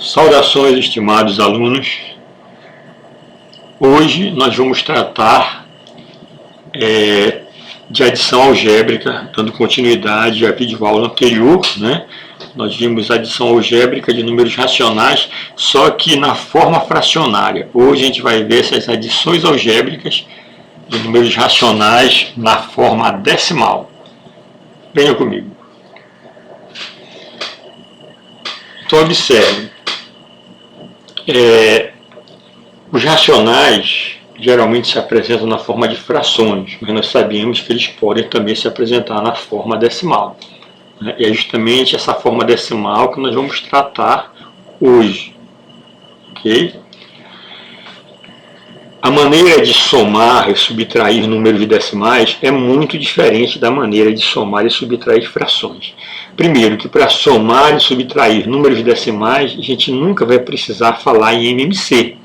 Saudações, estimados alunos. Hoje nós vamos tratar de adição algébrica, dando continuidade à videoaula anterior, né? Nós vimos adição algébrica de números racionais, só que na forma fracionária. Hoje a gente vai ver essas adições algébricas de números racionais na forma decimal. Venha comigo. Então observe. Os racionais geralmente se apresentam na forma de frações, mas nós sabemos que eles podem também se apresentar na forma decimal, né? E é justamente essa forma decimal que nós vamos tratar hoje. Ok? A maneira de somar e subtrair números decimais é muito diferente da maneira de somar e subtrair frações. Primeiro, que para somar e subtrair números decimais, a gente nunca vai precisar falar em MMC,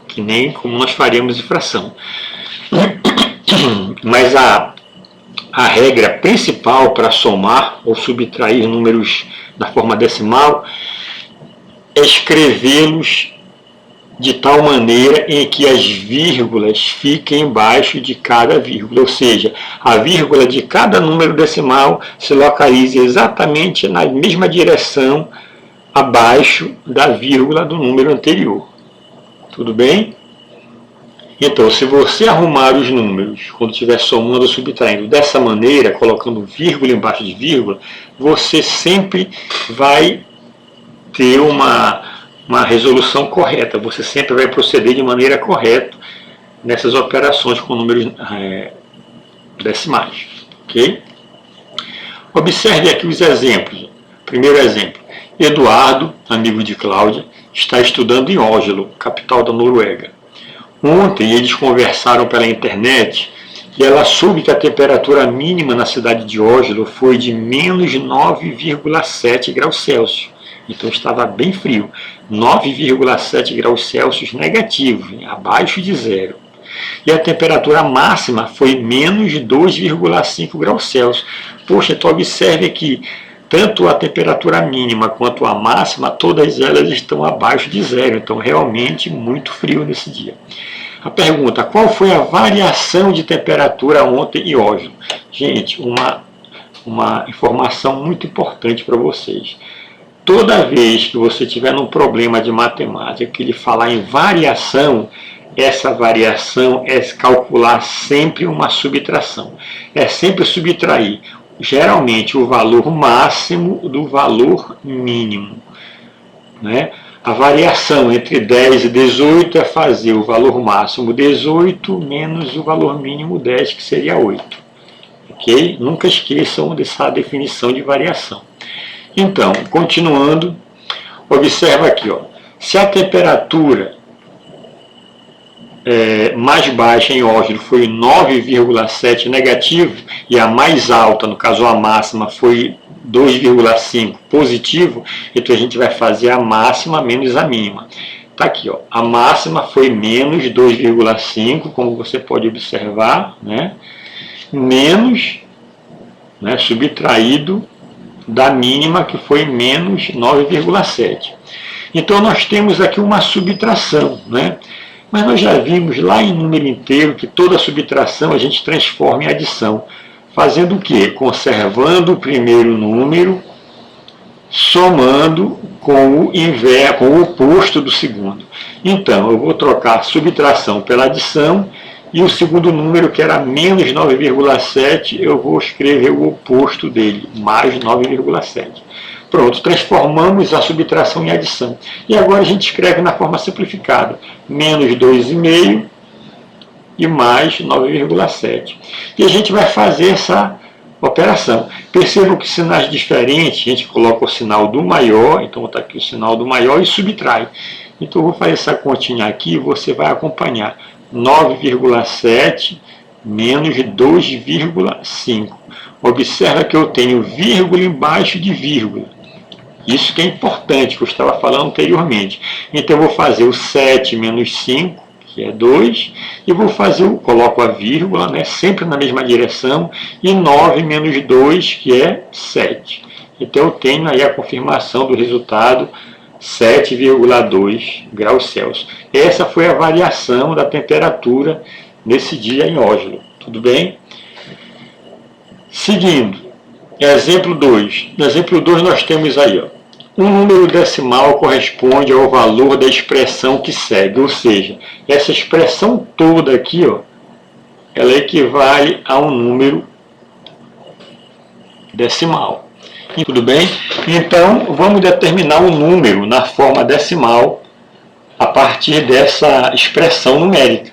que nem como nós faremos em fração. Mas a regra principal para somar ou subtrair números da forma decimal é escrevê-los de tal maneira em que as vírgulas fiquem embaixo de cada vírgula, ou seja, a vírgula de cada número decimal se localize exatamente na mesma direção abaixo da vírgula do número anterior. Tudo bem? Então, se você arrumar os números, quando estiver somando ou subtraindo dessa maneira, colocando vírgula embaixo de vírgula, você sempre vai ter uma resolução correta. Você sempre vai proceder de maneira correta nessas operações com números decimais. Ok? Observe aqui os exemplos. Primeiro exemplo. Eduardo, amigo de Cláudia, está estudando em Oslo, capital da Noruega. Ontem eles conversaram pela internet e ela soube que a temperatura mínima na cidade de Oslo foi de menos 9,7 graus Celsius. Então estava bem frio, 9,7 graus Celsius negativo, abaixo de zero. E a temperatura máxima foi menos 2,5 graus Celsius. Poxa, então observe aqui, tanto a temperatura mínima quanto a máxima, todas elas estão abaixo de zero. Então realmente muito frio nesse dia. A pergunta, qual foi a variação de temperatura ontem em Oslo? Gente, uma informação muito importante para vocês. Toda vez que você tiver num problema de matemática que ele falar em variação, essa variação é calcular sempre uma subtração. É sempre subtrair, geralmente, o valor máximo do valor mínimo, né? A variação entre 10 e 18 é fazer o valor máximo 18 menos o valor mínimo 10, que seria 8. Ok? Nunca esqueçam dessa definição de variação. Então, continuando, observa aqui, ó, se a temperatura mais baixa em Oslo foi 9,7 negativo e a mais alta, no caso a máxima, foi 2,5 positivo, então a gente vai fazer a máxima menos a mínima. Está aqui, ó, a máxima foi menos 2,5, como você pode observar, né, menos, né, subtraído da mínima, que foi menos 9,7. Então nós temos aqui uma subtração, né? Mas nós já vimos lá em número inteiro que toda subtração a gente transforma em adição. Fazendo o quê? Conservando o primeiro número, somando com o oposto do segundo. Então eu vou trocar a subtração pela adição, e o segundo número, que era menos 9,7, eu vou escrever o oposto dele, mais 9,7. Pronto, transformamos a subtração em adição. E agora a gente escreve na forma simplificada, menos 2,5 e mais 9,7. E a gente vai fazer essa operação. Percebam que sinais diferentes, a gente coloca o sinal do maior, então está aqui o sinal do maior e subtrai. Então eu vou fazer essa continha aqui e você vai acompanhar. 9,7 menos 2,5. Observa que eu tenho vírgula embaixo de vírgula. Isso que é importante, que eu estava falando anteriormente. Então eu vou fazer o 7 menos 5, que é 2, e vou fazer, coloco a vírgula, né, sempre na mesma direção, e 9 menos 2, que é 7. Então eu tenho aí a confirmação do resultado 7,2 graus Celsius. Essa foi a variação da temperatura nesse dia em Oslo. Tudo bem? Seguindo, exemplo 2. No exemplo 2 nós temos aí, ó, um número decimal corresponde ao valor da expressão que segue, ou seja, essa expressão toda aqui, ó, ela equivale a um número decimal. Tudo bem? Então, vamos determinar um número na forma decimal a partir dessa expressão numérica.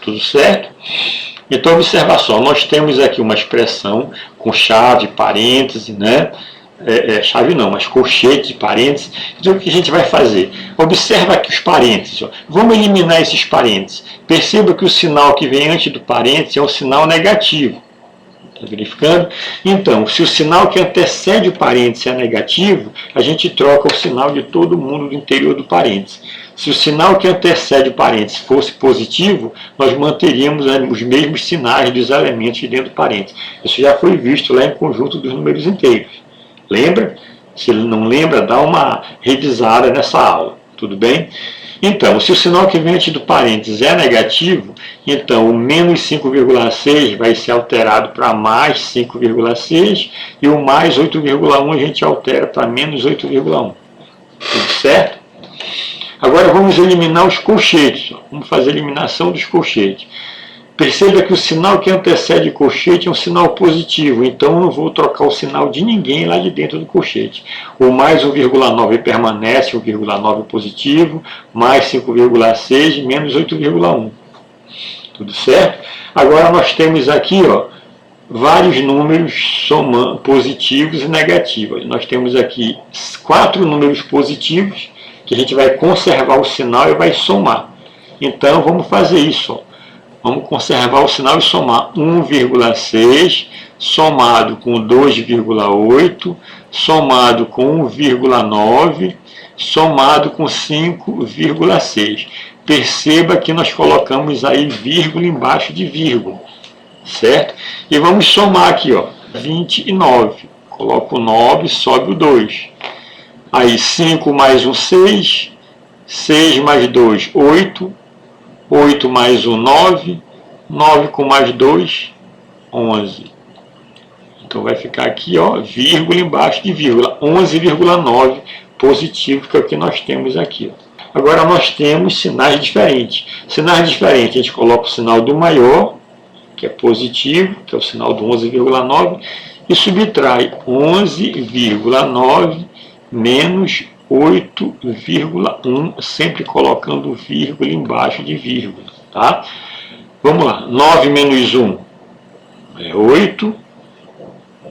Tudo certo? Então, observa só, nós temos aqui uma expressão com chave, parêntese, né? Chave não, mas colchete, parênteses. Então, o que a gente vai fazer? Observa aqui os parênteses. Ó. Vamos eliminar esses parênteses. Perceba que o sinal que vem antes do parêntese é um sinal negativo. Está verificando? Então, se o sinal que antecede o parêntese é negativo, a gente troca o sinal de todo mundo do interior do parêntese. Se o sinal que antecede o parêntese fosse positivo, nós manteríamos os mesmos sinais dos elementos dentro do parêntese. Isso já foi visto lá em conjunto dos números inteiros. Lembra? Se ele não lembra, dá uma revisada nessa aula. Tudo bem? Então, se o sinal que vem antes do parênteses é negativo, então o menos 5,6 vai ser alterado para mais 5,6 e o mais 8,1 a gente altera para menos 8,1. Tudo certo? Agora vamos eliminar os colchetes. Vamos fazer a eliminação dos colchetes. Perceba que o sinal que antecede o colchete é um sinal positivo, então eu não vou trocar o sinal de ninguém lá de dentro do colchete. O mais 1,9 permanece, 1,9 positivo, mais 5,6, menos 8,1. Tudo certo? Agora nós temos aqui, ó, vários números positivos e negativos. Nós temos aqui 4 números positivos, que a gente vai conservar o sinal e vai somar. Então vamos fazer isso, ó. Vamos conservar o sinal e somar 1,6 somado com 2,8 somado com 1,9 somado com 5,6. Perceba que nós colocamos aí vírgula embaixo de vírgula, certo? E vamos somar aqui, ó, 29. Coloco o 9, sobe o 2. Aí 5 mais 1, 6. 6 mais 2, 8. 8 mais 1, 9. 9 com mais 2, 11. Então vai ficar aqui, ó, vírgula embaixo de vírgula. 11,9 positivo, que é o que nós temos aqui. Ó. Agora nós temos sinais diferentes. Sinais diferentes, a gente coloca o sinal do maior, que é positivo, que é o sinal do 11,9, e subtrai 11,9 menos 8,1, sempre colocando vírgula embaixo de vírgula, tá? Vamos lá, 9 menos 1 é 8,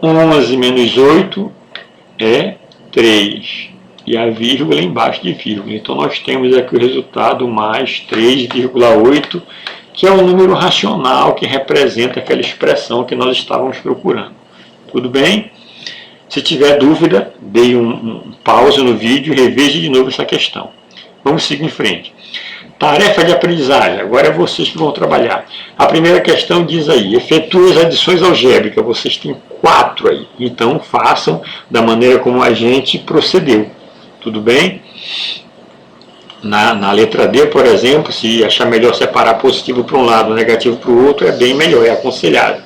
11 menos 8 é 3, e a vírgula embaixo de vírgula. Então nós temos aqui o resultado mais 3,8, que é um número racional que representa aquela expressão que nós estávamos procurando. Tudo bem? Se tiver dúvida, dê um pause no vídeo e reveja de novo essa questão. Vamos seguir em frente. Tarefa de aprendizagem. Agora é vocês que vão trabalhar. A primeira questão diz aí, efetue as adições algébricas. Vocês têm 4 aí. Então façam da maneira como a gente procedeu. Tudo bem? Na letra D, por exemplo, se achar melhor separar positivo para um lado, negativo para o outro, é bem melhor, é aconselhável.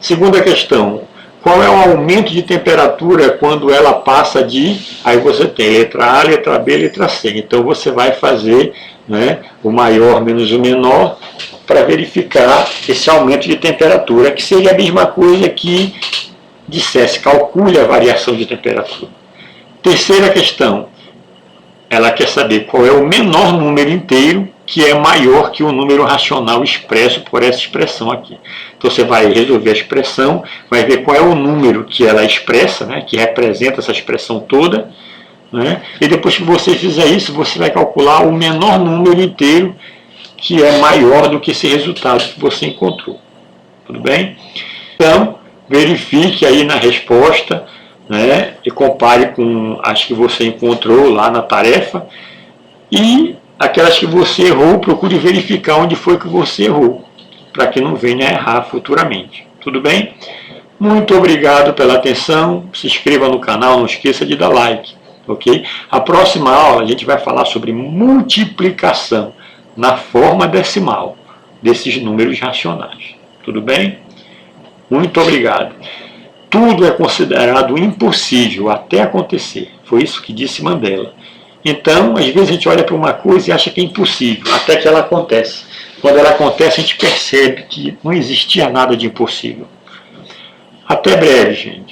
Segunda questão. Qual é o aumento de temperatura quando ela passa de... Aí você tem letra A, letra B, letra C. Então você vai fazer, né, o maior menos o menor para verificar esse aumento de temperatura, que seria a mesma coisa que dissesse, calcule a variação de temperatura. Terceira questão. Ela quer saber qual é o menor número inteiro que é maior que o número racional expresso por essa expressão aqui. Então você vai resolver a expressão, vai ver qual é o número que ela expressa, né, que representa essa expressão toda, né, e depois que você fizer isso, você vai calcular o menor número inteiro que é maior do que esse resultado que você encontrou. Tudo bem? Então, verifique aí na resposta, né, e compare com as que você encontrou lá na tarefa, e aquelas que você errou, procure verificar onde foi que você errou, para que não venha a errar futuramente. Tudo bem? Muito obrigado pela atenção, se inscreva no canal, não esqueça de dar like. ok? A próxima aula a gente vai falar sobre multiplicação na forma decimal desses números racionais. Tudo bem? Muito obrigado. Tudo é considerado impossível até acontecer. Foi isso que disse Mandela. Então, às vezes a gente olha para uma coisa e acha que é impossível, até que ela acontece. Quando ela acontece, a gente percebe que não existia nada de impossível. Até breve, gente.